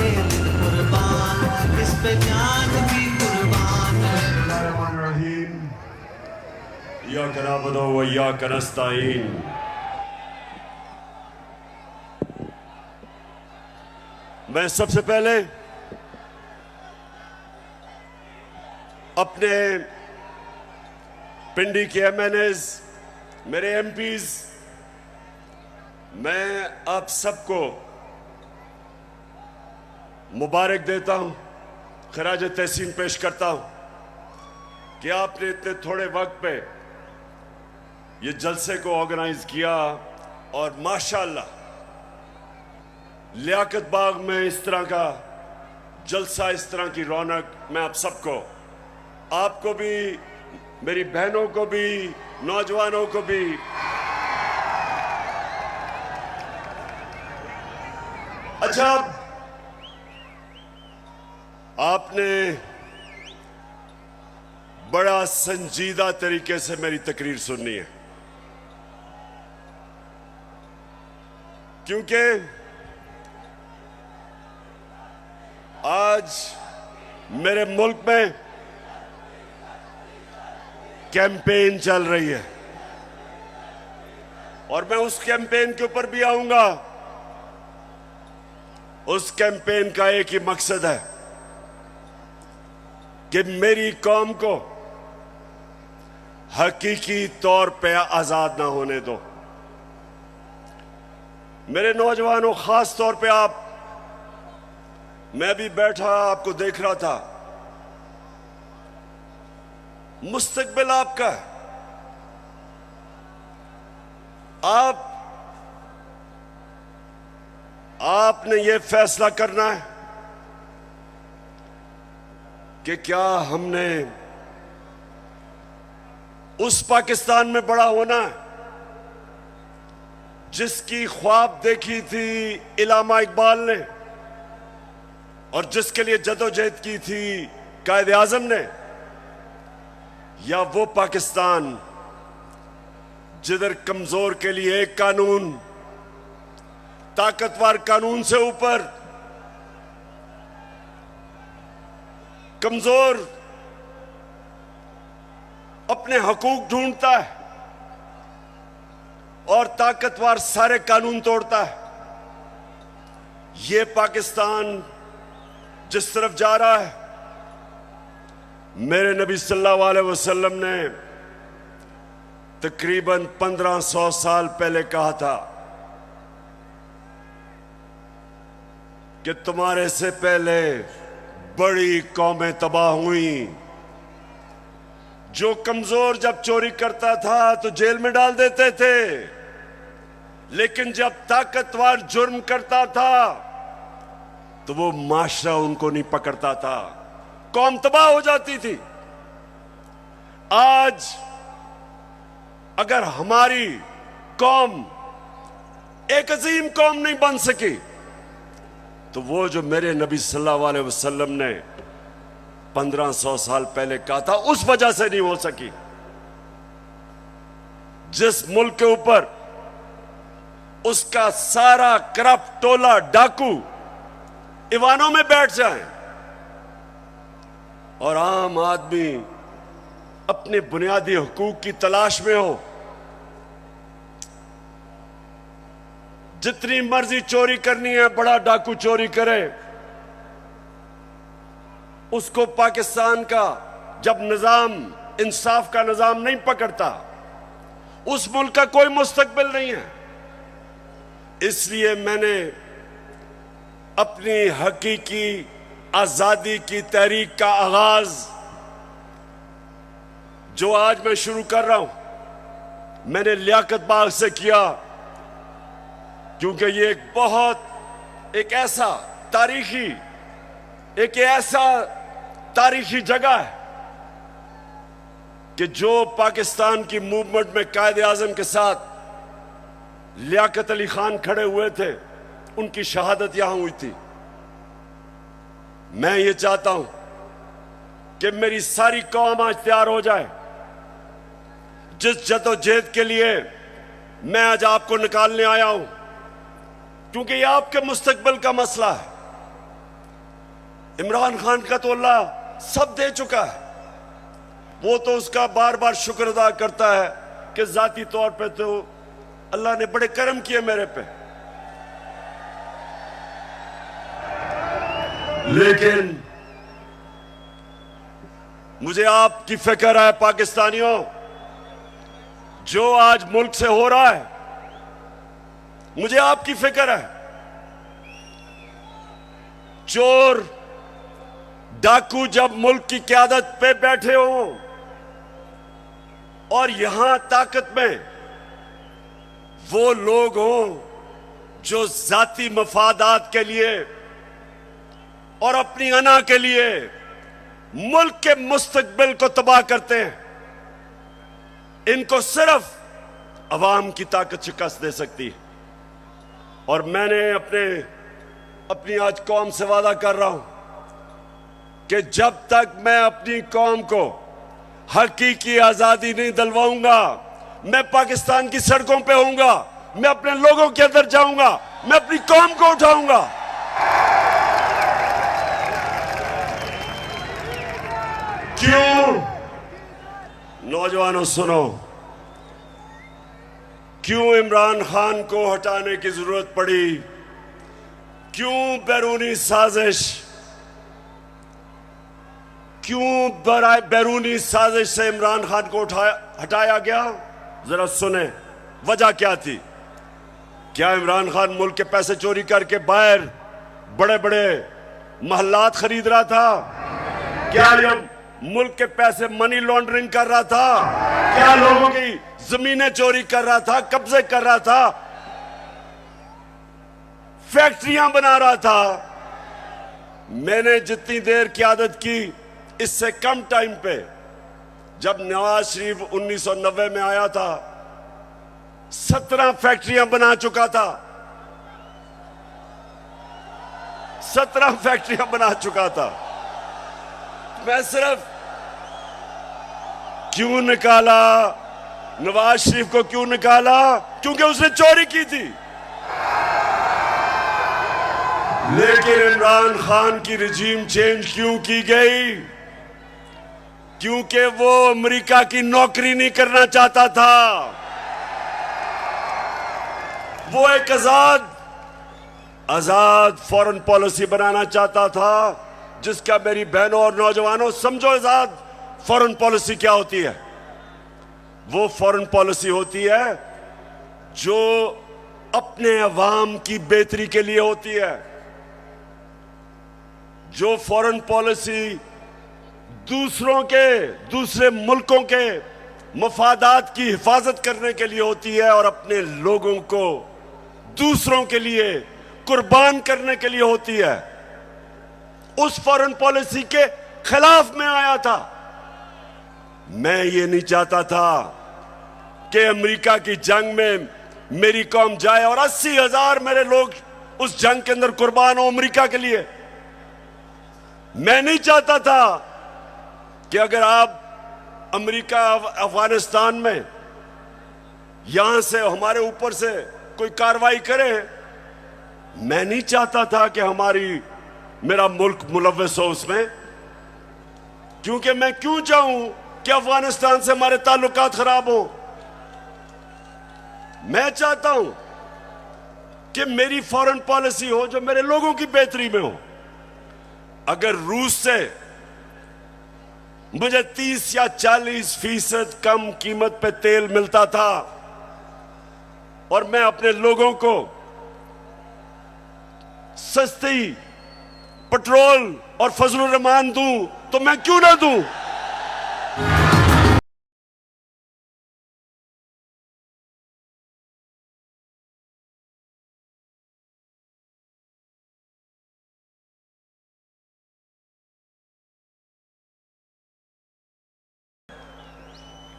के दिल कुर्बान, इस पे जान भी कुर्बान है। इय्याका नअबुदु व इय्याका नस्तईन। मैं सबसे पहले अपने पिंडी के एमएनएज, मेरे एमपीज, मैं आप सबको मुबारक देता हूं, खराज तहसीन पेश करता हूं कि आपने इतने थोड़े वक्त पे ये जलसे को ऑर्गेनाइज किया और माशाअल्लाह लियाकत बाग में इस तरह का जलसा, इस तरह की रौनक, मैं आप सबको, आपको भी, मेरी बहनों को भी, नौजवानों को भी अच्छा, आपने बड़ा संजीदा तरीके से मेरी तकरीर सुननी है, क्योंकि आज मेरे मुल्क में कैंपेन चल रही है और मैं उस कैंपेन के ऊपर भी आऊंगा। उस कैंपेन का एक ही मकसद है कि मेरी कौम को हकीकी तौर पे आजाद ना होने दो। मेरे नौजवानों, खास तौर पे आप, मैं भी बैठा आपको देख रहा था, मुस्तकबिल आपका है। आपने ये फैसला करना है कि क्या हमने उस पाकिस्तान में बड़ा होना है जिसकी ख्वाब देखी थी इल्लामा इकबाल ने और जिसके लिए जदोजहद की थी कायदे आजम ने, या वो पाकिस्तान जिधर कमजोर के लिए एक कानून, ताकतवर कानून से ऊपर कमजोर अपने हकूक ढूंढता है और ताकतवर सारे कानून तोड़ता है। ये पाकिस्तान जिस तरफ जा रहा है, मेरे नबी सल्लल्लाहु अलैहि वसल्लम ने तकरीबन 1500 साल पहले कहा था कि तुम्हारे से पहले बड़ी कौमें तबाह हुई। जो कमजोर जब चोरी करता था तो जेल में डाल देते थे, लेकिन जब ताकतवर जुर्म करता था तो वो माशरा उनको नहीं पकड़ता था, कौम तबाह हो जाती थी। आज अगर हमारी कौम एक अजीम कौम नहीं बन सकी तो वो जो मेरे नबी सल्लल्लाहु अलैहि वसल्लम ने 1500 साल पहले कहा था, उस वजह से नहीं हो सकी। जिस मुल्क के ऊपर उसका सारा करप्ट टोला डाकू ईवानों में बैठ जाए और आम आदमी अपने बुनियादी हुकूक की तलाश में हो, जितनी मर्जी चोरी करनी है बड़ा डाकू चोरी करे, उसको पाकिस्तान का जब निजाम, इंसाफ का निजाम नहीं पकड़ता, उस मुल्क का कोई मुस्तकबिल नहीं है। इसलिए मैंने अपनी हकीकी आजादी की तहरीक का आगाज जो आज मैं शुरू कर रहा हूं, मैंने लियाकत बाग से किया, क्योंकि ये एक ऐसा तारीखी जगह है कि जो पाकिस्तान की मूवमेंट में कायदे आजम के साथ लियाकत अली खान खड़े हुए थे, उनकी शहादत यहां हुई थी। मैं ये चाहता हूं कि मेरी सारी कौम आज तैयार हो जाए। जिस जदोजहद के लिए मैं आज आपको निकालने आया हूं, क्योंकि ये आपके मुस्तकबिल का मसला है, इमरान खान का तो अल्लाह सब दे चुका है, वो तो उसका बार बार शुक्र अदा करता है कि जाती तौर पे तो अल्लाह ने बड़े करम किए मेरे पे। लेकिन मुझे आपकी फिक्र है पाकिस्तानियों, जो आज मुल्क से हो रहा है, मुझे आपकी फिक्र है। चोर डाकू जब मुल्क की क़यादत पे बैठे हो और यहां ताकत में वो लोग हों जो जाती मफादात के लिए और अपनी अना के लिए मुल्क के मुस्तकबिल को तबाह करते हैं, इनको सिर्फ अवाम की ताकत शिकस्त दे सकती है। और मैंने अपनी आज कौम से वादा कर रहा हूं कि जब तक मैं अपनी कौम को हकीकी आजादी नहीं दिलवाऊंगा, मैं पाकिस्तान की सड़कों पे होऊंगा, मैं अपने लोगों के अंदर जाऊंगा, मैं अपनी कौम को उठाऊंगा। क्यों? नौजवानों सुनो, क्यों इमरान खान को हटाने की जरूरत पड़ी? क्यों बैरूनी साजिश, क्यों बैरूनी साजिश से इमरान खान को हटाया गया? जरा सुने वजह क्या थी। क्या इमरान खान मुल्क के पैसे चोरी करके बाहर बड़े बड़े महल्लात खरीद रहा था? क्या ये मुल्क के पैसे मनी लॉन्ड्रिंग कर रहा था? क्या लोगों की जमीनें चोरी कर रहा था, कब्जे कर रहा था, फैक्ट्रियां बना रहा था? मैंने जितनी देर क़यादत की, इससे कम टाइम पे, जब नवाज शरीफ 1990 में आया था, 17 फैक्ट्रियां बना चुका था। 17 फैक्ट्रियां बना चुका था। मैं सिर्फ क्यों निकाला नवाज शरीफ को? क्यों निकाला? क्योंकि उसने चोरी की थी। लेकिन इमरान खान की रिजीम चेंज क्यों की गई? क्योंकि वो अमेरिका की नौकरी नहीं करना चाहता था। वो एक आजाद फॉरेन पॉलिसी बनाना चाहता था, जिसका मेरी बहनों और नौजवानों समझो आजाद फॉरेन पॉलिसी क्या होती है। वो फॉरेन पॉलिसी होती है जो अपने अवाम की बेहतरी के लिए होती है। जो फॉरेन पॉलिसी दूसरे मुल्कों के मफादात की हिफाजत करने के लिए होती है और अपने लोगों को दूसरों के लिए कुर्बान करने के लिए होती है, उस फॉरेन पॉलिसी के खिलाफ मैं आया था। मैं ये नहीं चाहता था कि अमेरिका की जंग में मेरी कौम जाए और 80,000 मेरे लोग उस जंग के अंदर कुर्बान हो अमेरिका के लिए। मैं नहीं चाहता था कि अगर आप अमेरिका अफगानिस्तान में यहां से हमारे ऊपर से कोई कार्रवाई करे, मैं नहीं चाहता था कि मेरा मुल्क मुलव्वस हो उसमें। क्योंकि मैं क्यों चाहूं कि अफगानिस्तान से हमारे ताल्लुकात खराब हो? मैं चाहता हूं कि मेरी फॉरेन पॉलिसी हो जो मेरे लोगों की बेहतरी में हो। अगर रूस से मुझे 30 या 40% कम कीमत पे तेल मिलता था और मैं अपने लोगों को सस्ती पेट्रोल और फजलुर रहमान दूं, तो मैं क्यों ना दूं?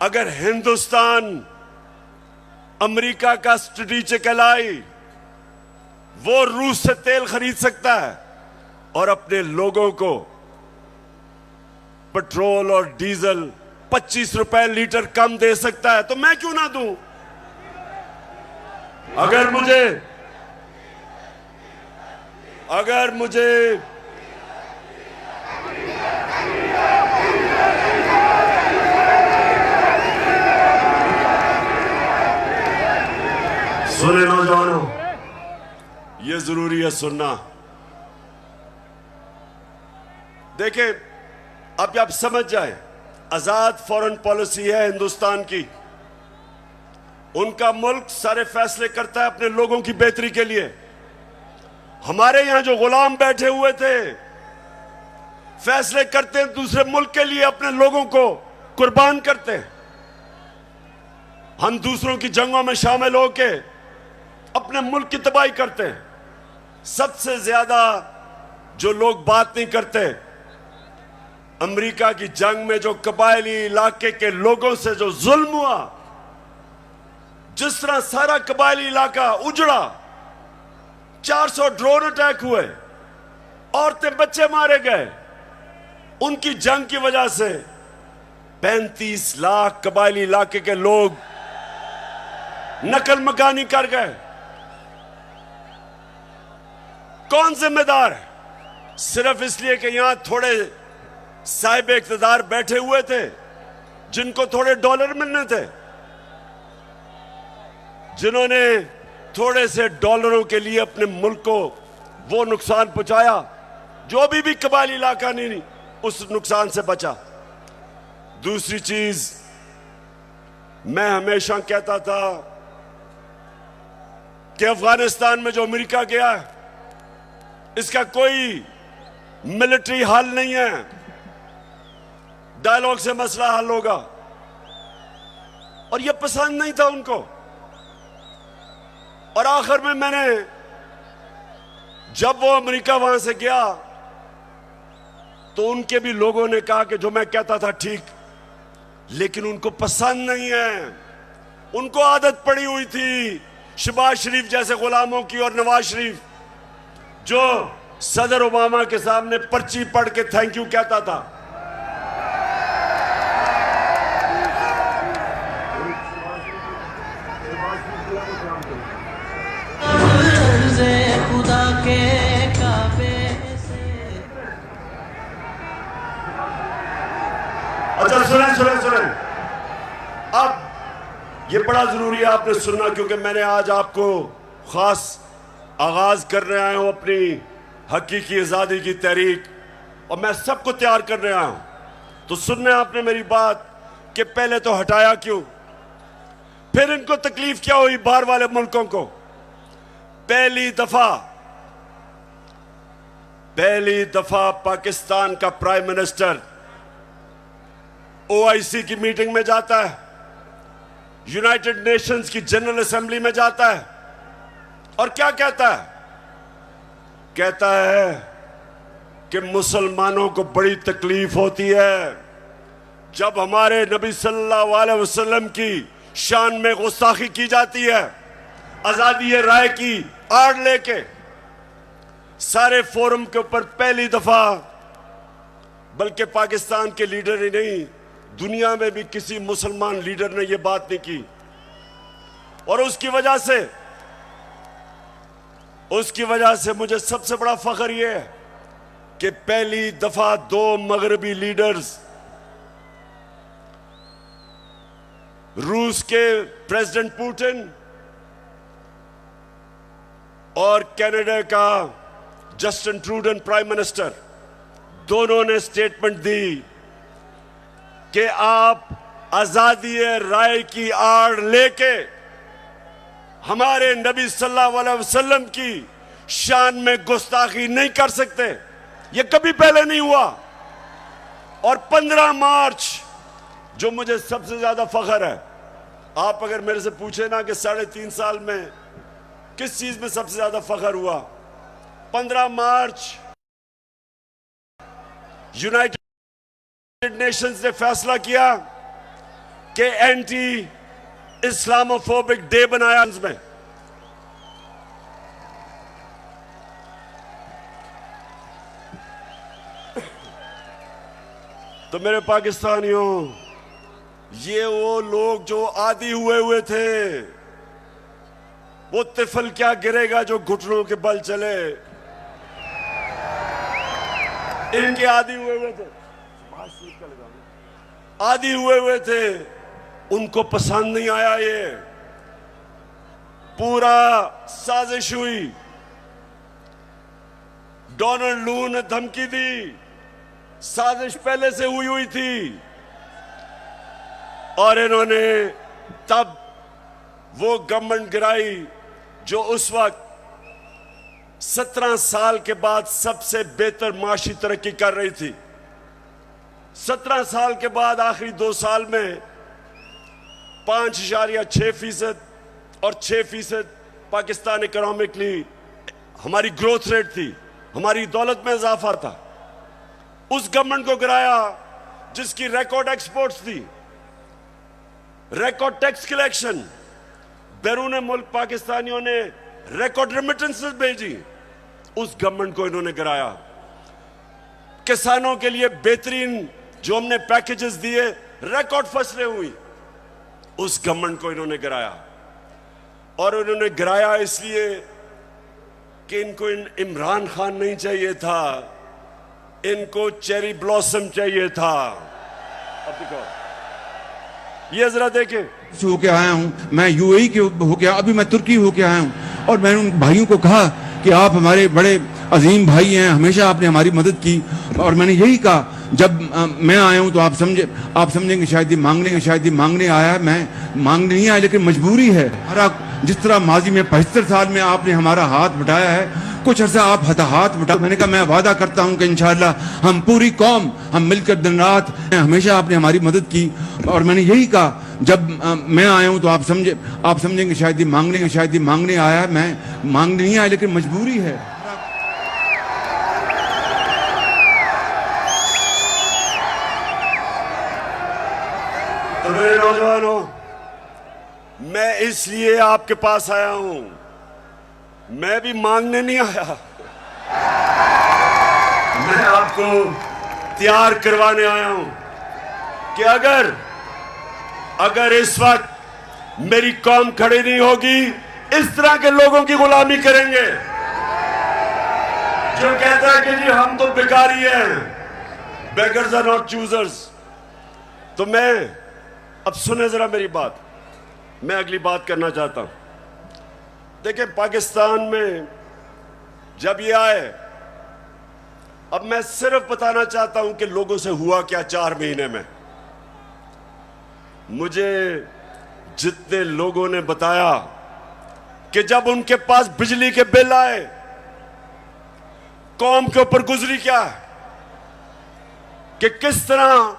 अगर हिंदुस्तान अमेरिका का स्ट्रेटेजिक एलाई, वो रूस से तेल खरीद सकता है और अपने लोगों को पेट्रोल और डीजल 25 रुपए लीटर कम दे सकता है, तो मैं क्यों ना दूं? सुने नौजवानों, ये जरूरी है सुनना। देखें, अब आप समझ जाए, आजाद फॉरेन पॉलिसी है हिंदुस्तान की। उनका मुल्क सारे फैसले करता है अपने लोगों की बेहतरी के लिए। हमारे यहां जो गुलाम बैठे हुए थे, फैसले करते हैं दूसरे मुल्क के लिए, अपने लोगों को कुर्बान करते हैं। हम दूसरों की जंगों में शामिल होके अपने मुल्क की तबाही करते हैं। सबसे ज्यादा जो लोग बात नहीं करते, अमेरिका की जंग में जो कबायली इलाके के लोगों से जो जुल्म हुआ, जिस तरह सारा कबायली इलाका उजड़ा, 400 ड्रोन अटैक हुए, औरतें बच्चे मारे गए, उनकी जंग की वजह से 35 लाख कबायली इलाके के लोग नकल मकानी कर गए। कौन जिम्मेदार है? सिर्फ इसलिए कि यहां थोड़े साहिब इख्तिदार बैठे हुए थे, जिनको थोड़े डॉलर मिलने थे, जिन्होंने थोड़े से डॉलरों के लिए अपने मुल्क को वो नुकसान पहुंचाया जो भी कबायली इलाका नहीं उस नुकसान से बचा। दूसरी चीज, मैं हमेशा कहता था कि अफगानिस्तान में जो अमेरिका गया, इसका कोई मिलिट्री हल नहीं है, डायलॉग से मसला हल होगा। और यह पसंद नहीं था उनको। और आखिर में मैंने, जब वो अमेरिका वहां से गया, तो उनके भी लोगों ने कहा कि जो मैं कहता था ठीक, लेकिन उनको पसंद नहीं है। उनको आदत पड़ी हुई थी शहबाज शरीफ जैसे गुलामों की, और नवाज शरीफ जो सदर ओबामा के सामने पर्ची पढ़ के थैंक यू कहता था। खुदा के काबे से। अच्छा सुने, अब ये बड़ा जरूरी है आपने सुनना, क्योंकि मैंने आज आपको खास आगाज करने आया हूं अपनी हकीकी आजादी की तहरीक, और मैं सबको तैयार करने आया हूं। तो सुनने आपने मेरी बात कि पहले तो हटाया क्यों, फिर इनको तकलीफ क्या हुई बाहर वाले मुल्कों को। पहली दफा पाकिस्तान का प्राइम मिनिस्टर OIC की मीटिंग में जाता है, यूनाइटेड नेशंस की जनरल असेंबली में जाता है, और क्या कहता है? कहता है कि मुसलमानों को बड़ी तकलीफ होती है जब हमारे नबी सल्लल्लाहु अलैहि वसल्लम की शान में गुस्ताखी की जाती है। आजादी राय की आड़ लेके सारे फोरम के ऊपर पहली दफा, बल्कि पाकिस्तान के लीडर ही नहीं, दुनिया में भी किसी मुसलमान लीडर ने यह बात नहीं की। और उसकी वजह से मुझे सबसे बड़ा फख्र यह है कि पहली दफा 2 मगरबी लीडर्स, रूस के प्रेसिडेंट पुतिन और कनाडा का जस्टिन ट्रूडो प्राइम मिनिस्टर, दोनों ने स्टेटमेंट दी कि आप आजादी राय की आड़ लेके हमारे नबी सल्लल्लाहु अलैहि वसल्लम की शान में गुस्ताखी नहीं कर सकते। यह कभी पहले नहीं हुआ। और 15 मार्च, जो मुझे सबसे ज्यादा फख्र है, आप अगर मेरे से पूछे ना कि 3.5 साल में किस चीज में सबसे ज्यादा फख्र हुआ, 15 मार्च यूनाइटेड नेशंस ने फैसला किया कि एंटी इस्लामोफोबिक डे बनाया में। तो मेरे पाकिस्तानियों, ये वो लोग जो आदी हुए थे, वो तिफल क्या गिरेगा जो घुटनों के बल चले, इनके आदी हुए थे, आदी हुए थे, उनको पसंद नहीं आया ये। पूरा साजिश हुई। डोनाल्ड लू ने धमकी दी, साजिश पहले से हुई थी, और इन्होंने तब वो गवर्नमेंट गिराई जो उस वक्त 17 साल के बाद सबसे बेहतर माशी तरक्की कर रही थी। 17 साल के बाद आखिरी 2 साल में 5.6% और 6% पाकिस्तान इकोनॉमिकली हमारी ग्रोथ रेट थी, हमारी दौलत में इजाफा था। उस गवर्नमेंट को गिराया जिसकी रिकॉर्ड एक्सपोर्ट्स थी, रिकॉर्ड टैक्स कलेक्शन, बैरून मुल्क पाकिस्तानियों ने रिकॉर्ड रेमिटेंसेस भेजी। उस गवर्नमेंट को इन्होंने गिराया। किसानों के लिए बेहतरीन जो हमने पैकेजेस दिए, रिकॉर्ड फसलें हुई, उस गवर्नमेंट को इन्होंने गिराया। और उन्होंने गिराया इसलिए कि इनको इमरान खान नहीं चाहिए था, इनको चेरी ब्लॉसम चाहिए था। अब देखो, ये जरा देखें, होके आया हूं मैं, यूएई के होके, अभी मैं तुर्की होके आया हूं, और मैंने उन भाइयों को कहा कि आप हमारे बड़े अजीम भाई हैं, हमेशा आपने हमारी मदद की। और मैंने यही कहा, जब मैं आया हूं तो आप समझेंगे शायद ये मांगने, शायद ये मांगने आया है, मैं मांगने नहीं आया, लेकिन मजबूरी है। हमारा जिस तरह माजी में 75 साल में आपने हमारा हाथ बटाया है, कुछ अर्सा आप हाथ बटा। मैंने कहा मैं वादा करता हूं कि इंशाअल्लाह हम पूरी कौम हम मिलकर दिन रात, हमेशा आपने हमारी मदद की। और मैंने यही कहा, जब मैं आया हूं तो आप समझेंगे शायद ये मांगने आया है, मैं मांगने नहीं आया, लेकिन मजबूरी है। तो मेरे नौजवानों, मैं इसलिए आपके पास आया हूं, मैं भी मांगने नहीं आया, मैं आपको तैयार करवाने आया हूं कि अगर इस वक्त मेरी कौम खड़ी नहीं होगी, इस तरह के लोगों की गुलामी करेंगे जो कहता है कि जी हम तो भिखारी हैं, बेगर्स आर नॉट चूजर्स। तो मैं, अब सुने जरा मेरी बात, मैं अगली बात करना चाहता हूं। देखिए, पाकिस्तान में जब ये आए, अब मैं सिर्फ बताना चाहता हूं कि लोगों से हुआ क्या 4 महीने में। मुझे जितने लोगों ने बताया कि जब उनके पास बिजली के बिल आए, कौम के ऊपर गुजरी क्या है, कि किस तरह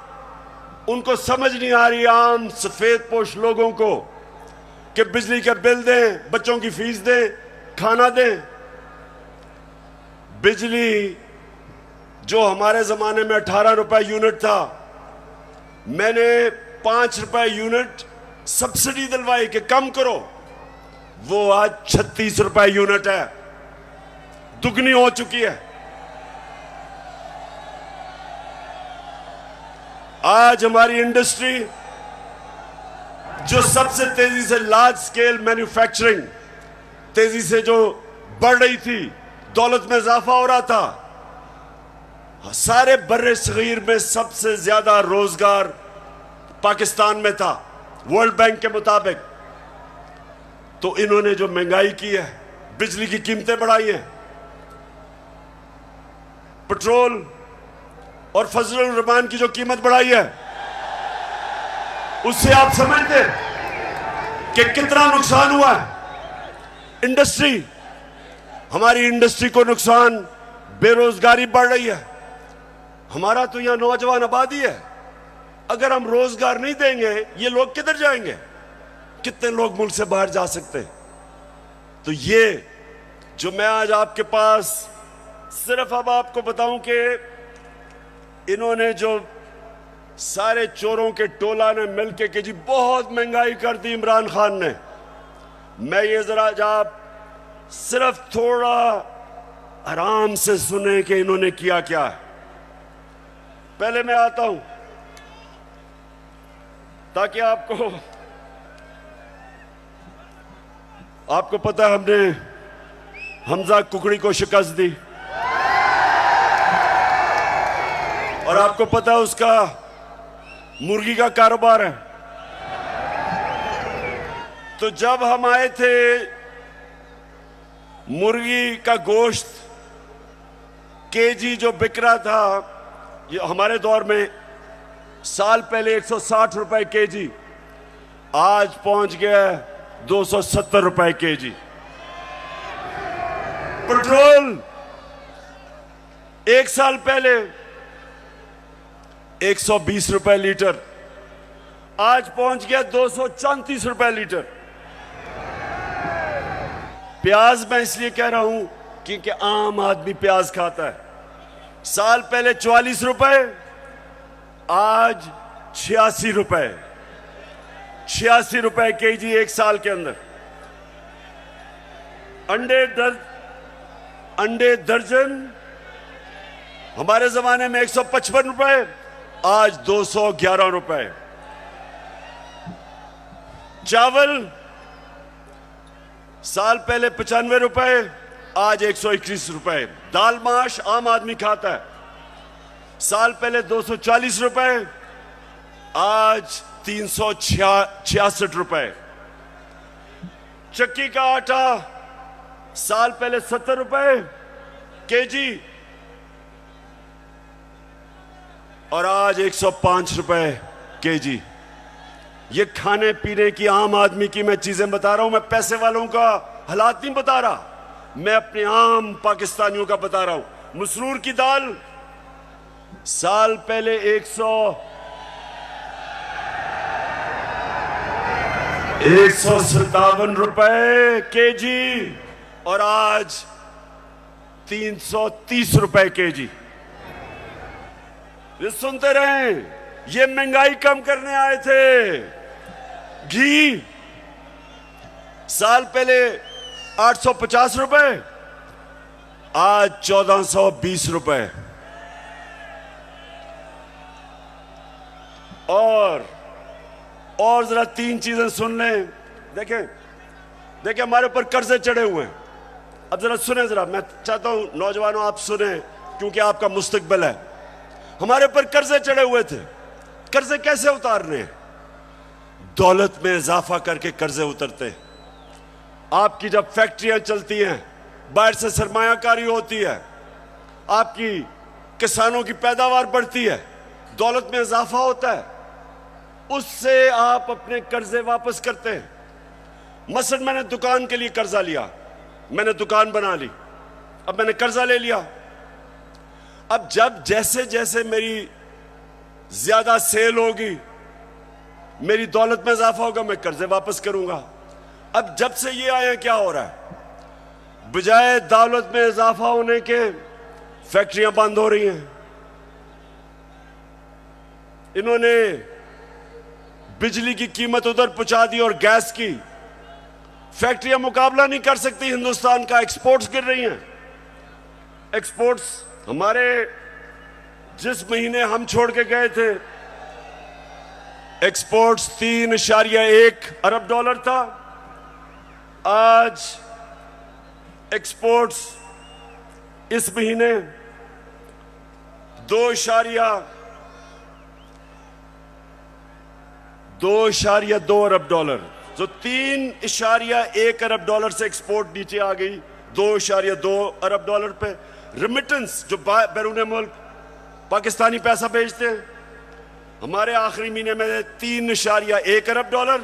उनको समझ नहीं आ रही, आम सफेद पोश लोगों को, कि बिजली के बिल दें, बच्चों की फीस दें, खाना दें। बिजली जो हमारे जमाने में 18 रुपए यूनिट था, मैंने 5 रुपए यूनिट सब्सिडी दिलवाई कि कम करो, वो आज 36 रुपए यूनिट है, दुगनी हो चुकी है। आज हमारी इंडस्ट्री जो सबसे तेजी से लार्ज स्केल मैन्युफैक्चरिंग तेजी से जो बढ़ रही थी, दौलत में इजाफा हो रहा था, सारे बर्रे सगीर में सबसे ज्यादा रोजगार पाकिस्तान में था वर्ल्ड बैंक के मुताबिक। तो इन्होंने जो महंगाई की है, बिजली की कीमतें बढ़ाई हैं, पेट्रोल और फजलुर रहमान की जो कीमत बढ़ाई है, उससे आप समझते कि कितना नुकसान हुआ है इंडस्ट्री, हमारी इंडस्ट्री को नुकसान, बेरोजगारी बढ़ रही है। हमारा तो यहां नौजवान आबादी है, अगर हम रोजगार नहीं देंगे ये लोग किधर जाएंगे, कितने लोग मुल्क से बाहर जा सकते हैं। तो ये जो मैं आज आपके पास सिर्फ अब आपको बताऊं कि इन्होंने जो सारे चोरों के टोला ने मिलकर कि जी बहुत महंगाई कर दी इमरान खान ने, मैं ये जरा आप सिर्फ थोड़ा आराम से सुने कि इन्होंने किया क्या है। पहले मैं आता हूं ताकि आपको पता है, हमने हमजा कुकड़ी को शिकस्त दी और आपको पता है उसका मुर्गी का कारोबार है। तो जब हम आए थे मुर्गी का गोश्त केजी जो बिक रहा था, ये हमारे दौर में साल पहले 160 रुपए केजी, आज पहुंच गया 270 रुपए केजी। पेट्रोल एक साल पहले 120 रुपए लीटर, आज पहुंच गया 234 रुपए लीटर। प्याज मैं इसलिए कह रहा हूं क्योंकि आम आदमी प्याज खाता है। साल पहले 44 रुपए, आज 86 रुपए, 86 रुपए केजी एक साल के अंदर। अंडे दर्जन हमारे जमाने में 155 रुपए, आज 211 रुपए। चावल साल पहले 95 रुपए, आज 121 रुपए। दाल माश आम आदमी खाता है, साल पहले 240 रुपए, आज 366 रुपए। चक्की का आटा साल पहले 70 रुपए केजी और आज 105 रुपए केजी। ये खाने पीने की आम आदमी की मैं चीजें बता रहा हूं, मैं पैसे वालों का हालात नहीं बता रहा, मैं अपने आम पाकिस्तानियों का बता रहा हूं। मसरूर की दाल साल पहले 157 रुपए केजी और आज 330 रुपए केजी। ये सुनते रहें, ये महंगाई कम करने आए थे। घी साल पहले 850 रुपए, आज 1420 रुपए। और जरा तीन चीजें सुन लें। देखें हमारे ऊपर कर्जे चढ़े हुए हैं। अब जरा सुने, जरा मैं चाहता हूं नौजवानों आप सुने, क्योंकि आपका मुस्तकबिल है। हमारे ऊपर कर्जे चढ़े हुए थे। कर्जे कैसे उतारने हैं? दौलत में इजाफा करके कर्जे उतरते हैं। आपकी जब फैक्ट्रियां चलती हैं, बाहर से सरमायाकारी होती है, आपकी किसानों की पैदावार बढ़ती है, दौलत में इजाफा होता है, उससे आप अपने कर्जे वापस करते हैं। मसलन मैंने दुकान के लिए कर्जा लिया, मैंने दुकान बना ली, अब मैंने कर्जा ले लिया। अब जब जैसे जैसे मेरी ज्यादा सेल होगी, मेरी दौलत में इजाफा होगा, मैं कर्जे वापस करूंगा। अब जब से ये आया क्या हो रहा है? बजाय दौलत में इजाफा होने के फैक्ट्रियां बंद हो रही हैं। इन्होंने बिजली की कीमत उधर पहुंचा दी और गैस की। फैक्ट्रियां मुकाबला नहीं कर सकती हिंदुस्तान का। एक्सपोर्ट्स गिर रही हैं। एक्सपोर्ट्स हमारे जिस महीने हम छोड़ के गए थे, एक्सपोर्ट्स 3.1 अरब डॉलर था, आज एक्सपोर्ट्स इस महीने 2.2 अरब डॉलर, तो 3.1 अरब डॉलर से एक्सपोर्ट नीचे आ गई 2.2 अरब डॉलर पे। रेमिटेंस जो बैरून मुल्क पाकिस्तानी पैसा भेजते हैं, हमारे आखिरी महीने में 3.1 अरब डॉलर,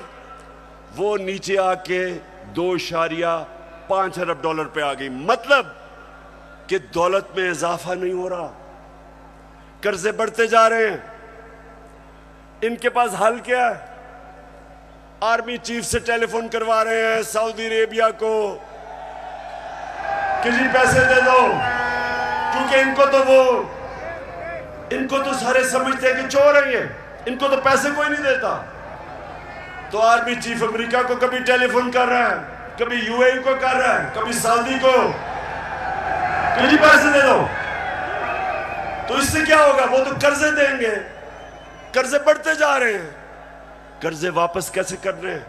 वो नीचे आके 2.5 अरब डॉलर पे आ गई। मतलब कि दौलत में इजाफा नहीं हो रहा, कर्जे बढ़ते जा रहे हैं। इनके पास हल क्या है? आर्मी चीफ से टेलीफोन करवा रहे हैं सऊदी अरेबिया को कि जी पैसे दे दो, क्योंकि इनको तो सारे समझते हैं कि चोर है ये, इनको तो पैसे कोई नहीं देता। तो आर्मी चीफ अमेरिका को कभी टेलीफोन कर रहा है, कभी यूएई को कर रहा है, कभी सऊदी को कि जी पैसे दे दो। तो इससे क्या होगा? वो तो कर्जे देंगे, कर्जे बढ़ते जा रहे हैं। कर्जे वापस कैसे कर रहे हैं?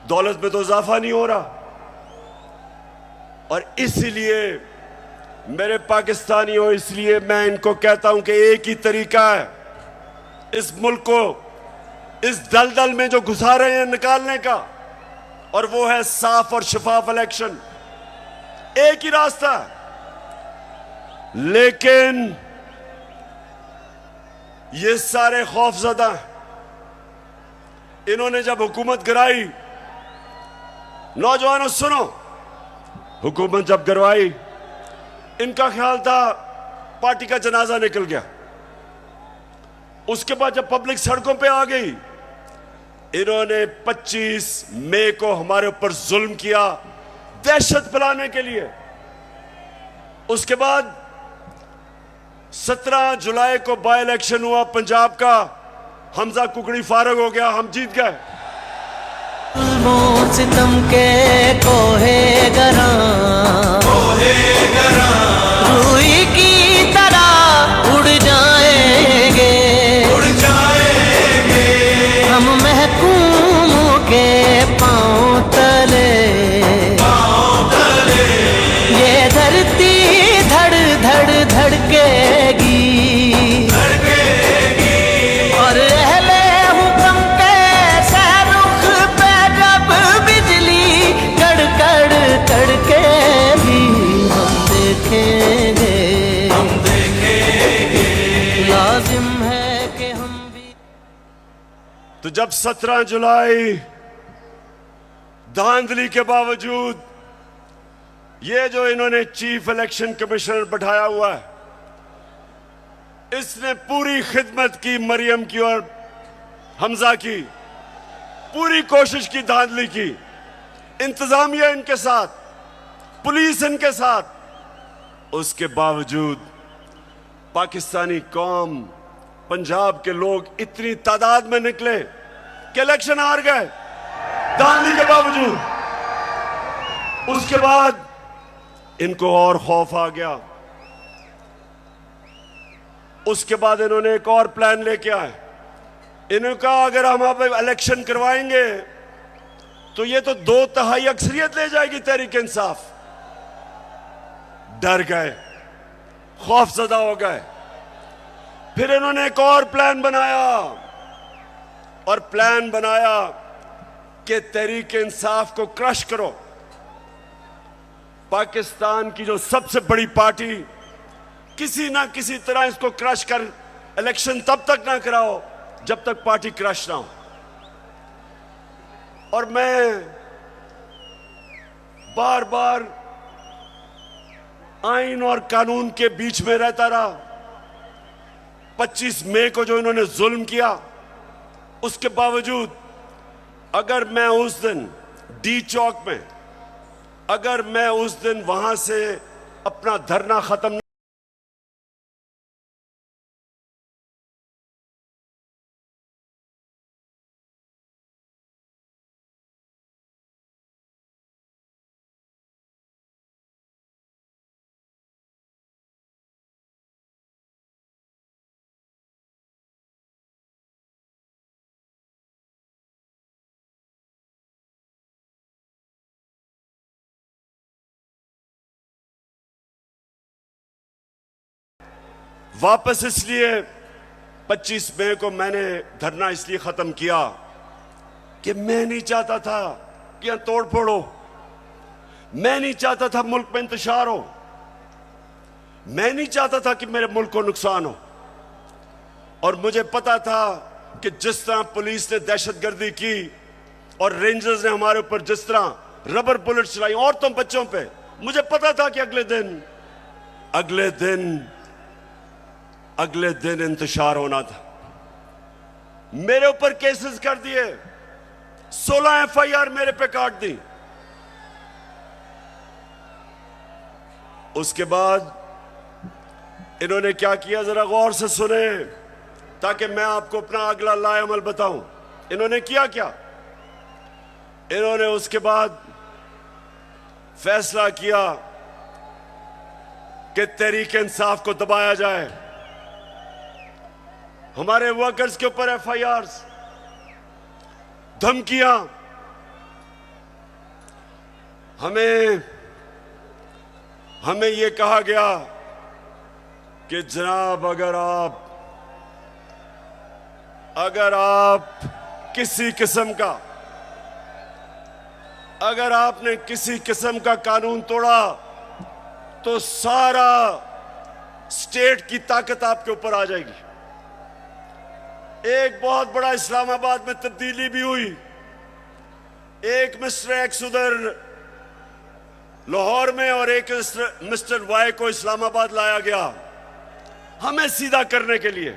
दौलत में तो इजाफा नहीं हो रहा। और इसलिए मेरे पाकिस्तानियों, इसलिए मैं इनको कहता हूं कि एक ही तरीका है इस मुल्क को इस दलदल में जो घुसा रहे हैं निकालने का, और वो है साफ और शफाफ इलेक्शन। एक ही रास्ता। लेकिन ये सारे खौफजदा, इन्होंने जब हुकूमत गिराई, नौजवानों सुनो, हुकूमत जब गिरवाई, इनका ख्याल था पार्टी का जनाजा निकल गया। उसके बाद जब पब्लिक सड़कों पे आ गई, इन्होंने 25 मई को हमारे ऊपर जुल्म किया दहशत फैलाने के लिए। उसके बाद 17 जुलाई को बाई इलेक्शन हुआ पंजाब का, हमजा कुकड़ी फारग हो गया, हम जीत गए। सितम के कोहे गरा रूई की तरह उड़ जाएंगे हम महकूमों के पांव तले। ये धरती धड़ धड़ धड़केगी और अहले हुक्म के सहरुख पे जब बिजली कड़कड़ कड़केगी, हम देखेंगे लाजिम है कि हम भी। तो जब 17 जुलाई धांधली के बावजूद ये जो इन्होंने चीफ इलेक्शन कमिश्नर बैठाया हुआ है, इसने पूरी खिदमत की मरियम की और हमजा की, पूरी कोशिश की, धांधली की, इंतजामिया इनके साथ, पुलिस इनके साथ। उसके बावजूद पाकिस्तानी कौम, पंजाब के लोग इतनी तादाद में निकले कि इलेक्शन हार गए धांधली के बावजूद। उसके बाद इनको और खौफ आ गया। उसके बाद इन्होंने एक और प्लान लेके आए। इन्होंने कहा अगर हम अब इलेक्शन करवाएंगे तो ये तो 2/3 अक्सरियत ले जाएगी तहरीक इंसाफ। डर गए, खौफजदा हो गए। फिर इन्होंने एक और प्लान बनाया, और प्लान बनाया कि तहरीक इंसाफ को क्रश करो। पाकिस्तान की जो सबसे बड़ी पार्टी, किसी ना किसी तरह इसको क्रश कर इलेक्शन तब तक ना कराओ जब तक पार्टी क्रश ना हो। और मैं बार बार आइन और कानून के बीच में रहता रहा। 25 मई को जो इन्होंने जुल्म किया, उसके बावजूद अगर मैं उस दिन डी चौक में, अगर मैं उस दिन वहां से अपना धरना खत्म वापस, इसलिए 25 मई को मैंने धरना इसलिए खत्म किया कि मैं नहीं चाहता था कि यहां तोड़ फोड़ हो, मैं नहीं चाहता था मुल्क में इंतशार हो, मैं नहीं चाहता था कि मेरे मुल्क को नुकसान हो। और मुझे पता था कि जिस तरह पुलिस ने दहशतगर्दी की और रेंजर्स ने हमारे ऊपर जिस तरह रबर बुलेट चलाई औरतों बच्चों पे, मुझे पता था कि अगले दिन इंतशार होना था। मेरे ऊपर केसेस कर दिए, 16 FIR मेरे पे काट दी। उसके बाद इन्होंने क्या किया, जरा गौर से सुने ताकि मैं आपको अपना अगला लाएअमल बताऊं। इन्होंने किया क्या? इन्होंने उसके बाद फैसला किया कि तहरीक इंसाफ को दबाया जाए। हमारे वर्कर्स के ऊपर FIRs, धमकियां। हमें यह कहा गया कि जनाब अगर आप किसी किस्म का अगर आपने किसी किस्म का कानून तोड़ा तो सारा स्टेट की ताकत आपके ऊपर आ जाएगी। एक बहुत बड़ा इस्लामाबाद में तब्दीली भी हुई। एक मिस्टर एक्स उधर लाहौर में और एक मिस्टर वाई को इस्लामाबाद लाया गया हमें सीधा करने के लिए।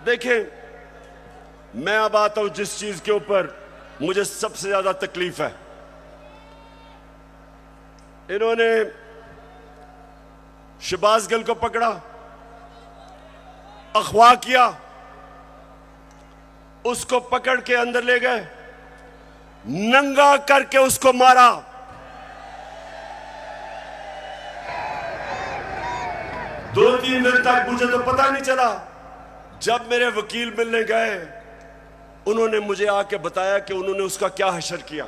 देखें, मैं अब आता हूं जिस चीज के ऊपर मुझे सबसे ज्यादा तकलीफ है। इन्होंने शहबाज गिल को पकड़ा, अगवा किया, उसको पकड़ के अंदर ले गए, नंगा करके उसको मारा। दो तीन दिन तक मुझे तो पता नहीं चला। जब मेरे वकील मिलने गए, उन्होंने मुझे आके बताया कि उन्होंने उसका क्या हशर किया।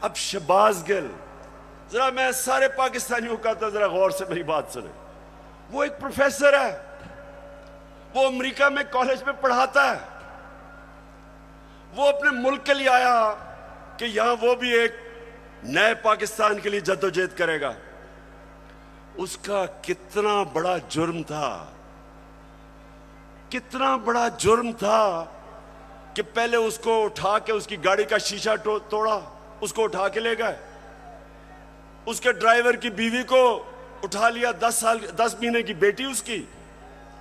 अब शहबाज गिल, जरा मैं सारे पाकिस्तानियों का था, जरा गौर से मेरी बात सुने। वो एक प्रोफेसर है, वो अमेरिका में कॉलेज में पढ़ाता है। वो अपने मुल्क के लिए आया कि यहां वो भी एक नए पाकिस्तान के लिए जद्दोजहद करेगा। उसका कितना बड़ा जुर्म था, कितना बड़ा जुर्म था कि पहले उसको उठा के उसकी गाड़ी का शीशा तोड़ा, उसको उठा के ले गए। उसके ड्राइवर की बीवी को उठा लिया, 10 महीने की बेटी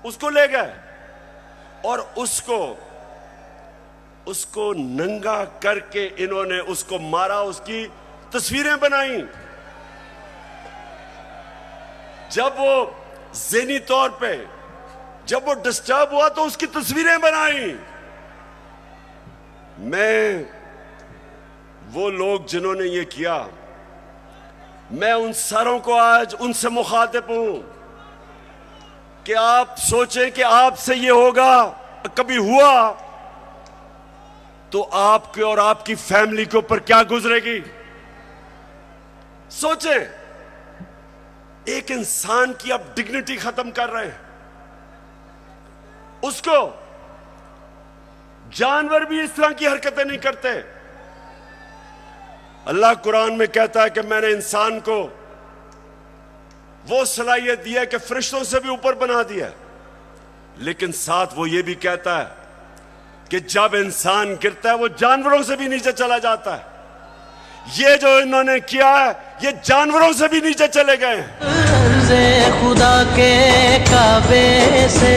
उसको ले गए और उसको नंगा करके इन्होंने उसको मारा, उसकी तस्वीरें बनाई। जब वो ज़हनी तौर पे जब वो डिस्टर्ब हुआ तो उसकी तस्वीरें बनाई। मैं वो लोग जिन्होंने ये किया, मैं उन सारों को आज उनसे मुखातिब हूं कि आप सोचें कि आपसे ये होगा, कभी हुआ तो आपके और आपकी फैमिली के ऊपर क्या गुजरेगी। सोचें, एक इंसान की आप डिग्निटी खत्म कर रहे हैं। उसको जानवर भी इस तरह की हरकतें नहीं करते। अल्लाह कुरान में कहता है कि मैंने इंसान को वो सलाहियत दी है कि फरिश्तों से भी ऊपर बना दिया है, लेकिन साथ वो ये भी कहता है कि जब इंसान गिरता है वो जानवरों से भी नीचे चला जाता है। ये जो इन्होंने किया है, ये जानवरों से भी नीचे चले गए हैं। खुदा के काबे से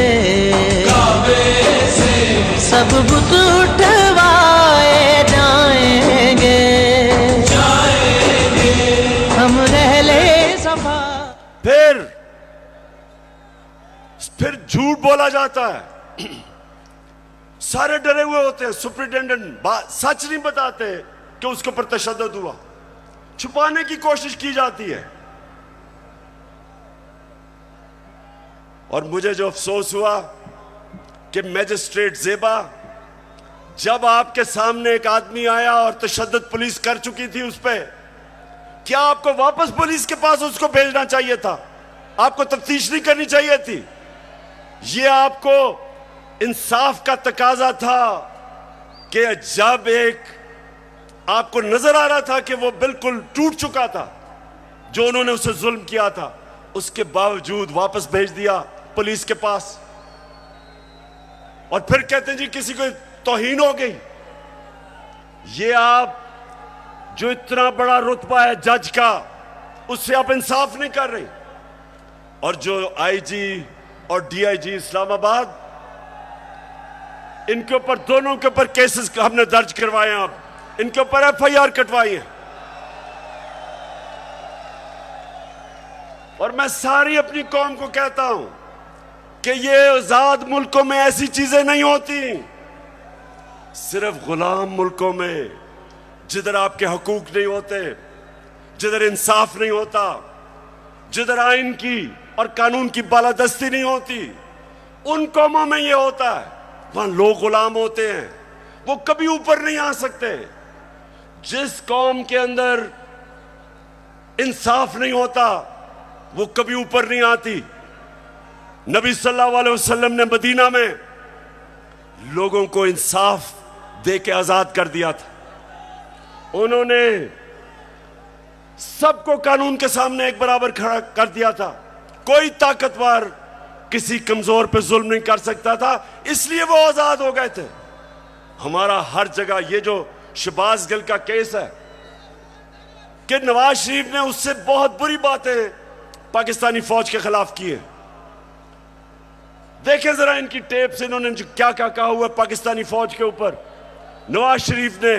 सब बुत उठवाए जाएंगे, हम रह ले सफा। फिर झूठ बोला जाता है। सारे डरे हुए होते हैं, सुपरिटेंडेंट सच नहीं बताते कि उसके ऊपर तशद्दुद हुआ, छुपाने की कोशिश की जाती है। और मुझे जो अफसोस हुआ कि मैजिस्ट्रेट ज़ेबा, जब आपके सामने एक आदमी आया और तशद्दुद पुलिस कर चुकी थी उस पर, क्या आपको वापस पुलिस के पास उसको भेजना चाहिए था? आपको तफ्तीश नहीं करनी चाहिए थी? यह आपको इंसाफ का तकाजा था कि जब एक आपको नजर आ रहा था कि वो बिल्कुल टूट चुका था, जो उन्होंने उसे जुल्म किया था, उसके बावजूद वापस भेज दिया पुलिस के पास। और फिर कहते हैं जी किसी को तौहीन हो गई। ये आप जो इतना बड़ा रुतबा है जज का, उससे आप इंसाफ नहीं कर रहे। और जो आईजी और डीआईजी इस्लामाबाद, इनके ऊपर, दोनों के ऊपर केसेस हमने दर्ज करवाए हैं, अब इनके ऊपर एफआईआर कटवाई है। और मैं सारी अपनी कौम को कहता हूं कि ये आजाद मुल्कों में ऐसी चीजें नहीं होती। सिर्फ गुलाम मुल्कों में, जिधर आपके हकूक नहीं होते, जिधर इंसाफ नहीं होता, जिधर आइन की और कानून की बालादस्ती नहीं होती, उन कौमों में यह होता है। वहां लोग गुलाम होते हैं, वो कभी ऊपर नहीं आ सकते। जिस कौम के अंदर इंसाफ नहीं होता, वो कभी ऊपर नहीं आती। नबी सल्लल्लाहु अलैहि वसल्लम ने मदीना में लोगों को इंसाफ दे के आजाद कर दिया था। उन्होंने सबको कानून के सामने एक बराबर खड़ा कर दिया था। कोई ताकतवर किसी कमजोर पे जुल्म नहीं कर सकता था, इसलिए वो आजाद हो गए थे। हमारा हर जगह ये जो शहबाज गिल का केस है कि नवाज शरीफ ने उससे बहुत बुरी बातें पाकिस्तानी फौज के खिलाफ की है। देखें जरा इनकी टेप से इन्होंने जो क्या क्या कहा हुआ पाकिस्तानी फौज के ऊपर। नवाज शरीफ ने,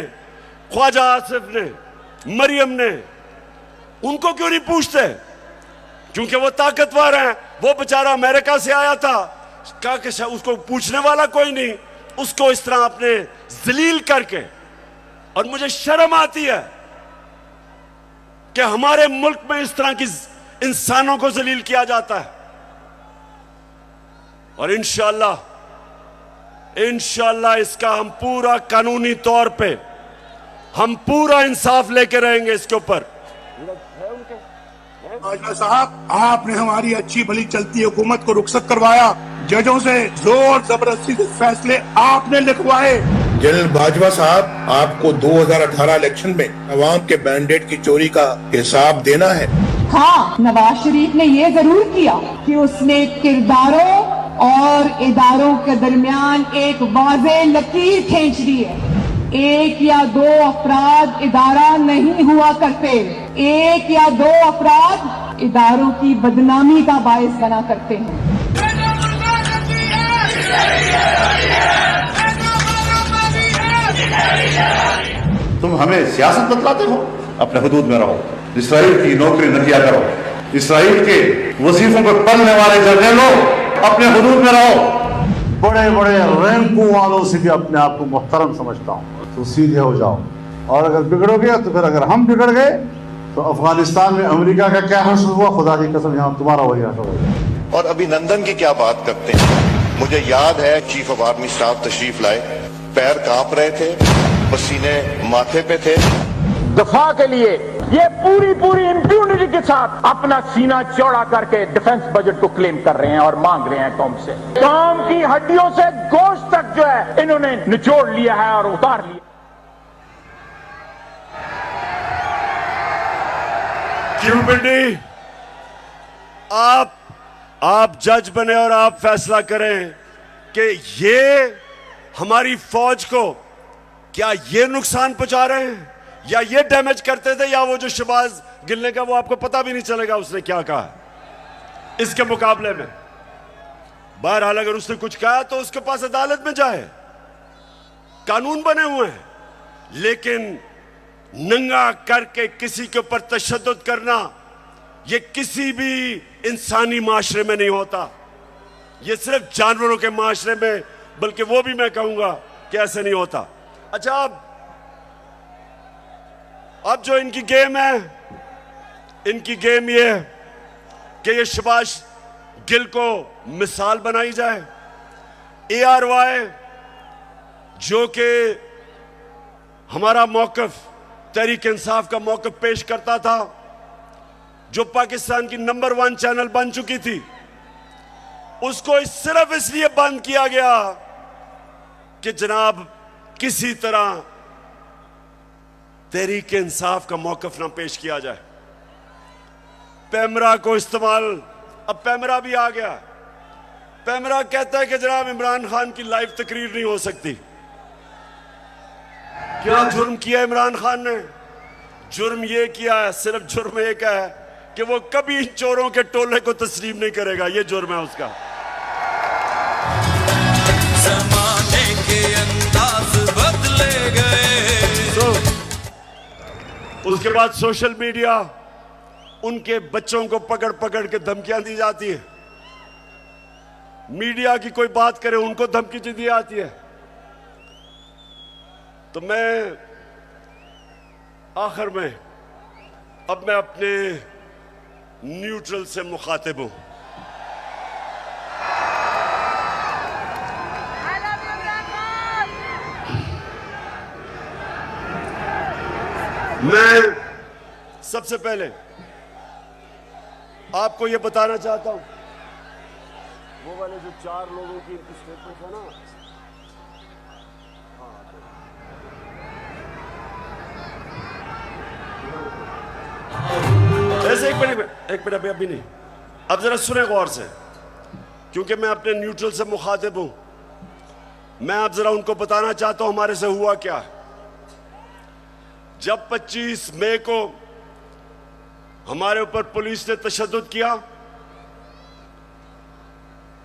ख्वाजा आसिफ ने, मरियम ने, उनको क्यों नहीं पूछते? क्योंकि वो ताकतवर हैं। वो बेचारा अमेरिका से आया था, कहा कि उसको पूछने वाला कोई नहीं, उसको इस तरह अपने जलील करके। और मुझे शर्म आती है कि हमारे मुल्क में इस तरह की इंसानों को जलील किया जाता है। और इंशाअल्लाह इसका हम पूरा कानूनी तौर पे हम पूरा इंसाफ लेके रहेंगे इसके ऊपर। बाजवा साहब, आपने हमारी अच्छी भली चलती हुकूमत को रुखसत करवाया, जजों से जोर जबरदस्ती से फैसले आपने लिखवाए। जनरल बाजवा साहब, आपको 2018 इलेक्शन में अवाम के मैंडेट की चोरी का हिसाब देना है। हाँ, नवाज शरीफ ने ये जरूर किया कि उसने किरदारों और इदारों के दरमियान एक वाज़ेह लकीर खींच दी है। एक या दो अफराद इदारा नहीं हुआ करते, एक या दो अफराद इदारों की बदनामी का बायस बना करते हैं। तुम हमें सियासत बतलाते हो, अपने हुदूद में रहो। इसराइल की नौकरी न किया करो। इसराइल के वजीफों पर पलने वाले जर्नलों, अपने हुदूद में रहो। बड़े बड़े रैंकों वालों से भी अपने आप को मुहतरम समझता हूँ, तो सीधे हो जाओ। और अगर बिगड़ोगे तो फिर अगर हम बिगड़ गए तो अफगानिस्तान में अमेरिका का क्या हश्र हुआ, खुदा की कसम यहाँ तुम्हारा वही हश्र होगा। और अभिनंदन की क्या बात करते हैं। मुझे याद है चीफ ऑफ आर्मी स्टाफ तशरीफ लाए, पैर कांप रहे थे, पसीने माथे पे थे। दफा के लिए ये पूरी इंप्यूनिटी के साथ अपना सीना चौड़ा करके डिफेंस बजट को क्लेम कर रहे हैं और मांग रहे हैं कौम से। कौम की हड्डियों से गोश्त तक जो है इन्होंने निचोड़ लिया है और उतार लिया। क्यों बिल्डी, आप जज बने और आप फैसला करें कि ये हमारी फौज को क्या ये नुकसान पहुंचा रहे हैं या ये डैमेज करते थे, या वो जो शहबाज गिल ने का वो आपको पता भी नहीं चलेगा उसने क्या कहा इसके मुकाबले में। बहरहाल अगर उसने कुछ कहा तो उसके पास अदालत में जाए, कानून बने हुए हैं। लेकिन नंगा करके किसी के ऊपर तशद्दुद करना ये किसी भी इंसानी माशरे में नहीं होता। ये सिर्फ जानवरों के माशरे में, बल्कि वो भी मैं कहूंगा कि ऐसे नहीं होता। अच्छा, अब जो इनकी गेम है, इनकी गेम ये है कि ये शहबाज गिल को मिसाल बनाई जाए। ARY जो कि हमारा मौकफ, तहरीक इंसाफ का मौकफ पेश करता था, जो पाकिस्तान की नंबर 1 चैनल बन चुकी थी, उसको सिर्फ इसलिए बंद किया गया कि जनाब किसी तरह तहरीक इंसाफ का मौकफ ना पेश किया जाए। पैमरा को इस्तेमाल, अब पैमरा भी आ गया। पैमरा कहता है कि जनाब इमरान खान की लाइव तकरीर नहीं हो सकती। क्या जुर्म किया इमरान खान ने? जुर्म ये किया है, सिर्फ जुर्म एक है कि वो कभी चोरों के टोले को तस्लीम नहीं करेगा। ये जुर्म है उसका। जमाने के अंदाज बदले गए। उसके बाद सोशल मीडिया, उनके बच्चों को पकड़ पकड़ के धमकियां दी जाती है। मीडिया की कोई बात करे उनको धमकी दी जाती है। तो मैं आखिर में अब मैं अपने न्यूट्रल से मुखातिब हूं। मैं सबसे पहले आपको यह बताना चाहता हूं, वो वाले जो 4 लोगों की स्टेटमेंट है ना, वैसे एक मिनट अभी नहीं, अब जरा सुने गौर से, क्योंकि मैं अपने न्यूट्रल से मुखातिब हूं। मैं अब जरा उनको बताना चाहता हूं हमारे से हुआ क्या। जब 25 मई को हमारे ऊपर पुलिस ने तशद्दुद किया,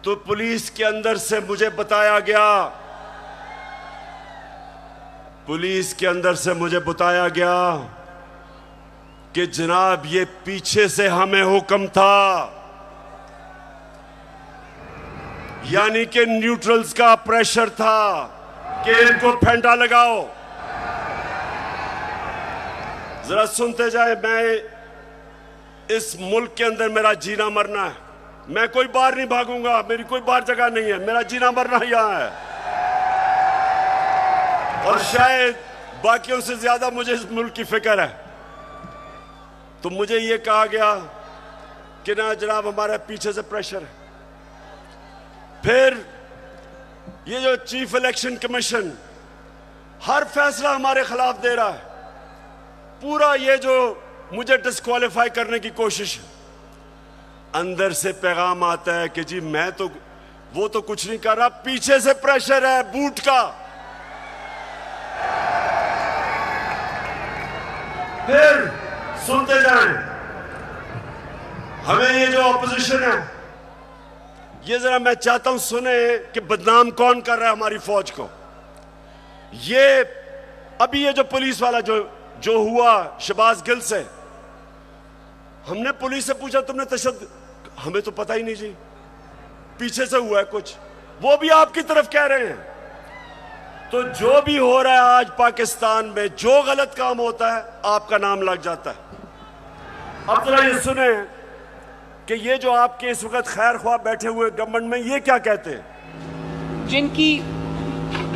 तो पुलिस के अंदर से मुझे बताया गया, कि जनाब ये पीछे से हमें हुक्म था, यानी कि न्यूट्रल्स का प्रेशर था कि इनको फेंटा लगाओ। जरा सुनते जाए, मैं इस मुल्क के अंदर मेरा जीना मरना है, मैं कोई बाहर नहीं भागूंगा, मेरी कोई बाहर जगह नहीं है, मेरा जीना मरना यहां है। और शायद बाकियों से ज्यादा मुझे इस मुल्क की फिक्र है। तो मुझे यह कहा गया कि ना जनाब हमारे पीछे से प्रेशर है। फिर ये जो चीफ इलेक्शन कमीशन हर फैसला हमारे खिलाफ दे रहा है, पूरा ये जो मुझे डिस्क्वालीफाई करने की कोशिश है, अंदर से पैगाम आता है कि जी वो तो कुछ नहीं कर रहा, पीछे से प्रेशर है बूट का। फिर सुनते जाएं, हमें ये जो ऑपोजिशन है, ये जरा मैं चाहता हूं सुने कि बदनाम कौन कर रहा है हमारी फौज को। ये अभी ये जो पुलिस वाला जो हुआ शहबाज गिल से, हमने पुलिस से पूछा तुमने तशद्दुद, हमें तो पता ही नहीं जी, पीछे से हुआ है कुछ, वो भी आपकी तरफ कह रहे हैं। तो जो भी हो रहा है आज पाकिस्तान में, जो गलत काम होता है आपका नाम लग जाता है। अब जरा ये सुने कि ये जो आपके इस वक्त खैर ख्वाह बैठे हुए गवर्नमेंट में, ये क्या कहते हैं। जिनकी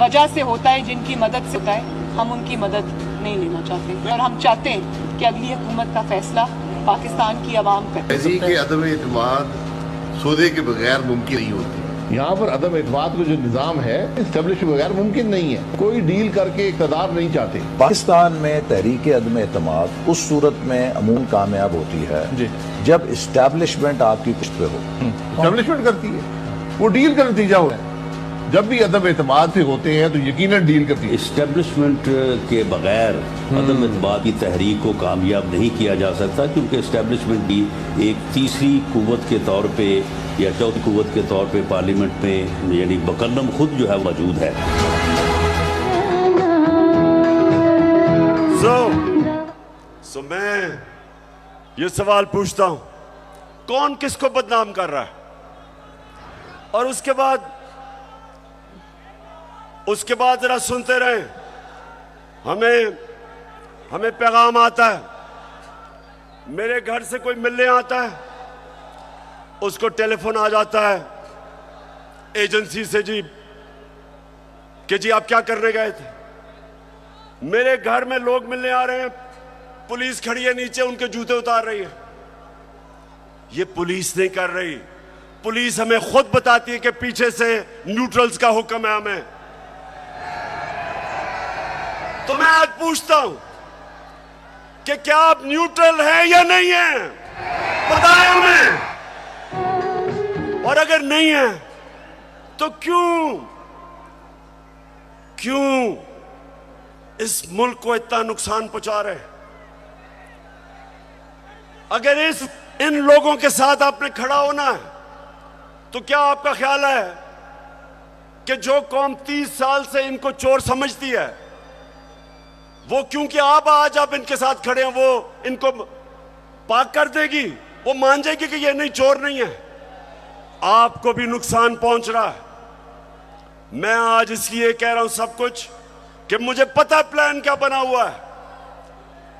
वजह से होता है, जिनकी मदद से होता है, हम उनकी मदद नहीं लेना चाहते, और हम चाहते हैं कि अगली हुकूमत का फैसला पाकिस्तान की आवाम करे। के अदम एतमाद सौदे के बगैर मुमकिन नहीं होती। यहाँ पर अदम एतमाद का जो निज़ाम है इस्टेब्लिश के बगैर मुमकिन नहीं है। कोई डील करके इक़्तिदार नहीं चाहते। पाकिस्तान में तहरीक अदम एतमाद उस सूरत में अमूमन कामयाब होती है जी, जब इस्टेब्लिशमेंट आपकी पुश्त पे हो। इस्टेब्लिशमेंट करती है, वो डील का नतीजा हुआ है। जब भी अदम एतमाद से होते हैं तो यकीनन डील करती है। इस्टेब्लिशमेंट के बगैर अदम एतमाद की तहरीक को कामयाब नहीं किया जा सकता, क्योंकि इस्टेब्लिशमेंट भी एक तीसरी कुव्वत के तौर पे या चौथी कुव्वत के तौर पे पार्लियामेंट में, यानी मुकर्रम खुद जो है मौजूद है। सो मैं ये सवाल पूछता हूं, कौन किसको बदनाम कर रहा है? और उसके बाद जरा सुनते रहे, हमें पैगाम आता है, मेरे घर से कोई मिलने आता है, उसको टेलीफोन आ जाता है एजेंसी से जी कि जी आप क्या करने गए थे। मेरे घर में लोग मिलने आ रहे हैं, पुलिस खड़ी है नीचे, उनके जूते उतार रही है। ये पुलिस नहीं कर रही, पुलिस हमें खुद बताती है कि पीछे से न्यूट्रल्स का हुक्म है हमें। तो मैं आज पूछता हूं कि क्या आप न्यूट्रल हैं या नहीं हैं, बताएं हमें। और अगर नहीं है तो क्यों इस मुल्क को इतना नुकसान पहुंचा रहे हैं? अगर इन लोगों के साथ आपने खड़ा होना है, तो क्या आपका ख्याल है कि जो कौम 30 साल से इनको चोर समझती है, वो क्योंकि आज आप इनके साथ खड़े हैं, वो इनको पाक कर देगी, वो मान जाएगी कि ये नहीं, चोर नहीं है? आपको भी नुकसान पहुंच रहा है। मैं आज इसलिए कह रहा हूं सब कुछ कि मुझे पता है प्लान क्या बना हुआ है।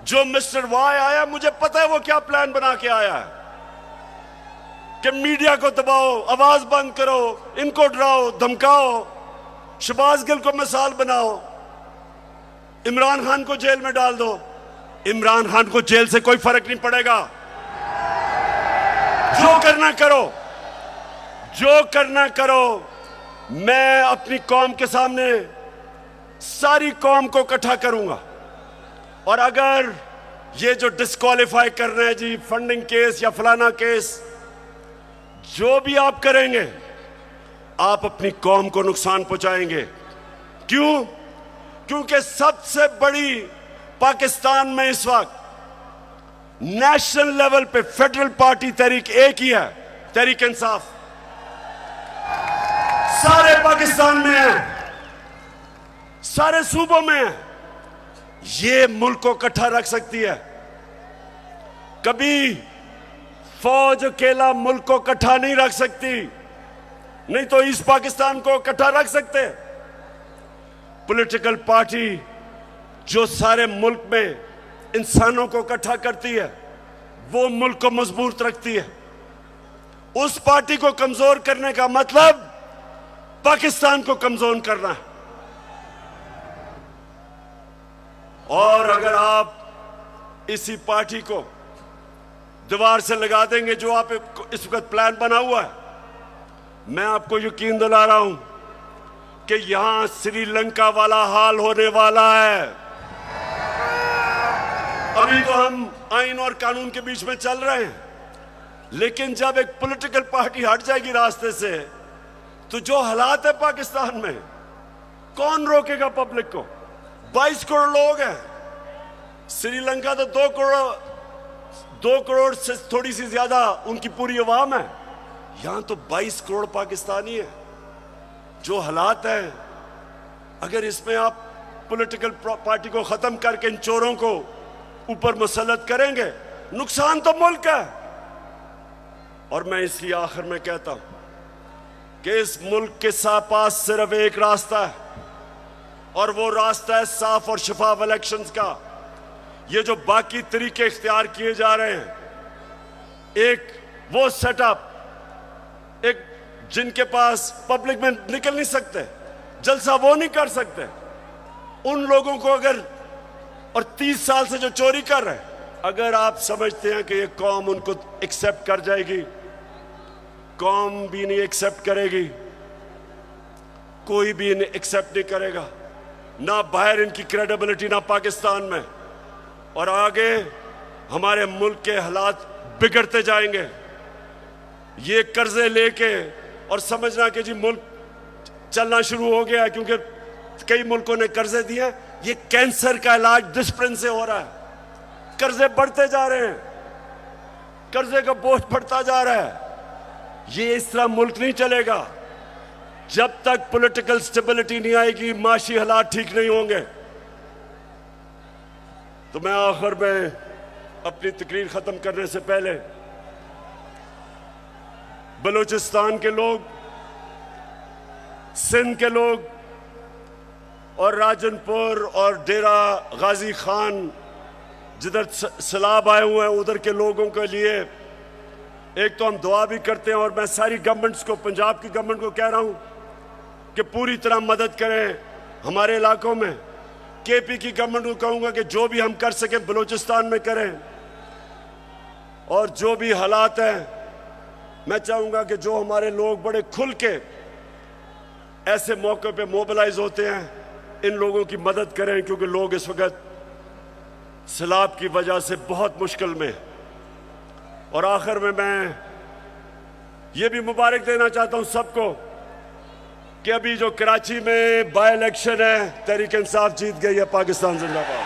जो मिस्टर वाई आया, मुझे पता है वो क्या प्लान बना के आया है कि मीडिया को दबाओ, आवाज बंद करो, इनको डराओ धमकाओ, शहबाज गिल को मिसाल बनाओ, इमरान खान को जेल में डाल दो। इमरान खान को जेल से कोई फर्क नहीं पड़ेगा, जो करना करो। मैं अपनी कौम के सामने सारी कौम को इकट्ठा करूंगा, और अगर ये जो डिस्क्वालीफाई कर रहे हैं जी, फंडिंग केस या फलाना केस, जो भी आप करेंगे आप अपनी कौम को नुकसान पहुंचाएंगे। क्यों? क्योंकि सबसे बड़ी पाकिस्तान में इस वक्त नेशनल लेवल पे फेडरल पार्टी तहरीक एक ही है, तहरीक इंसाफ। सारे पाकिस्तान में है, सारे सूबों में है। ये मुल्क को इकट्ठा रख सकती है। कभी फौज अकेला मुल्क को इकट्ठा नहीं रख सकती, नहीं तो ईस्ट पाकिस्तान को इकट्ठा रख सकते। पॉलिटिकल पार्टी जो सारे मुल्क में इंसानों को इकट्ठा करती है, वो मुल्क को मजबूत रखती है। उस पार्टी को कमजोर करने का मतलब पाकिस्तान को कमजोर करना है। और अगर आप इसी पार्टी को दीवार से लगा देंगे, जो आप इस वक्त प्लान बना हुआ है, मैं आपको यकीन दिला रहा हूं कि यहां श्रीलंका वाला हाल होने वाला है। अभी तो हम आइन और कानून के बीच में चल रहे हैं, लेकिन जब एक पॉलिटिकल पार्टी हट जाएगी रास्ते से, तो जो हालात है पाकिस्तान में, कौन रोकेगा पब्लिक को? 22 करोड़ लोग हैं। श्रीलंका तो 2 करोड़ से थोड़ी सी ज्यादा उनकी पूरी आवाम है। यहां तो 22 करोड़ पाकिस्तानी है। जो हालात है, अगर इसमें आप पॉलिटिकल पार्टी को खत्म करके इन चोरों को ऊपर मुसल्लत करेंगे, नुकसान तो मुल्क है। और मैं इसलिए आखिर में कहता हूं कि इस मुल्क के पास सिर्फ एक रास्ता है, और वो रास्ता है साफ और शफाफ इलेक्शंस का। ये जो बाकी तरीके इख्तियार किए जा रहे हैं, एक वो सेटअप, एक जिनके पास पब्लिक में निकल नहीं सकते, जलसा वो नहीं कर सकते, उन लोगों को अगर, और 30 साल से जो चोरी कर रहे हैं, अगर आप समझते हैं कि ये कौम उनको एक्सेप्ट कर जाएगी, कौम भी नहीं एक्सेप्ट करेगी, कोई भी इन्हें एक्सेप्ट नहीं करेगा, ना बाहर इनकी क्रेडिबिलिटी, ना पाकिस्तान में। और आगे हमारे मुल्क के हालात बिगड़ते जाएंगे। ये कर्जे लेके और समझना कि जी मुल्क चलना शुरू हो गया, क्योंकि कई मुल्कों ने कर्जे दिए। ये कैंसर का इलाज डिसिप्लिन से हो रहा है। कर्जे बढ़ते जा रहे हैं, कर्जे का बोझ बढ़ता जा रहा है। ये इस तरह मुल्क नहीं चलेगा। जब तक पॉलिटिकल स्टेबिलिटी नहीं आएगी, माशी हालात ठीक नहीं होंगे। तो मैं आखिर में अपनी तकरीर खत्म करने से पहले बलूचिस्तान के लोग, सिंध के लोग, और राजनपुर और डेरा गाजी खान जिधर सैलाब आए हुए हैं, उधर के लोगों के लिए एक तो हम दुआ भी करते हैं, और मैं सारी गवर्नमेंट्स को, पंजाब की गवर्नमेंट को कह रहा हूं कि पूरी तरह मदद करें हमारे इलाकों में। केपी की गवर्नमेंट को कहूंगा कि जो भी हम कर सकें बलूचिस्तान में करें। और जो भी हालात हैं, मैं चाहूंगा कि जो हमारे लोग बड़े खुल के ऐसे मौके पे मोबिलाइज होते हैं, इन लोगों की मदद करें, क्योंकि लोग इस वक्त सैलाब की वजह से बहुत मुश्किल में। और आखिर में मैं ये भी मुबारक देना चाहता हूं सबको कि अभी जो कराची में बाय इलेक्शन है, तहरीक इंसाफ जीत गई है। पाकिस्तान जिंदाबाद।